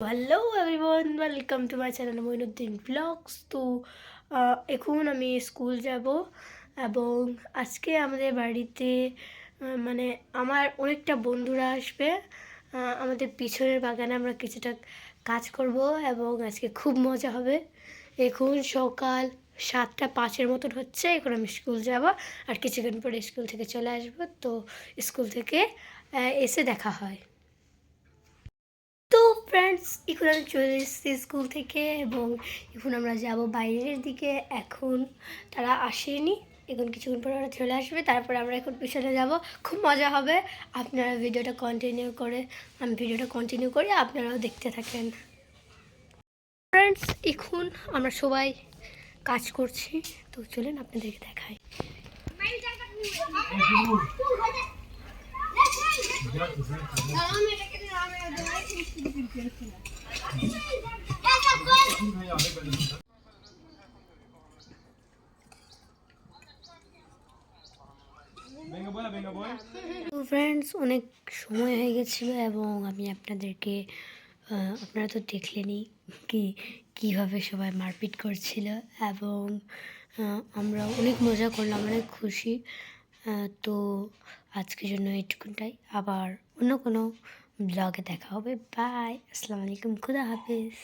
Hello everyone, welcome to my channel Moinuddin blogs. তো এখন আমি স্কুল যাব এবং আজকে আমাদের বাড়িতে মানে আমার অনেকটা বন্ধুরা আসবে। আমাদের পিছনের বাগানে আমরা কিছুটা কাজ করব এবং আজকে খুব মজা হবে। এখন সকাল 7:05 মতন হচ্ছে। এখন আমি স্কুল যাব আর কিছুক্ষণ পরে স্কুল থেকে চলে আসবো। তো স্কুল থেকে এসে দেখা হয়। তো ফ্রেন্ডস, এখন আমি চলে এসেছি স্কুল থেকে এবং এখন আমরা যাব বাইরের দিকে। এখন তারা আসেনি, এখন কিছুক্ষণ পরে ওরা চলে আসবে, তারপরে আমরা এখন পিছনে যাব। খুব মজা হবে। আপনারা ভিডিওটা কন্টিনিউ করি, আপনারাও দেখতে থাকেন। ফ্রেন্ডস, এখন আমরা সবাই কাজ করছি, তো চলেন আপনাদেরকে দেখাই। তো ফ্রেন্ডস, অনেক সময় হয়ে গেছিলো এবং আমি আপনাদেরকে আপনারা তো দেখলেনই কীভাবে সবাই মারপিট করছিল এবং আমরা অনেক মজা করলাম, অনেক খুশি। তো আজকের জন্য এইটুকুনটাই, আবার অন্য কোনো ব্লগে দেখা হবে। বাই, আসসালামু আলাইকুম, খুদা হাফেজ।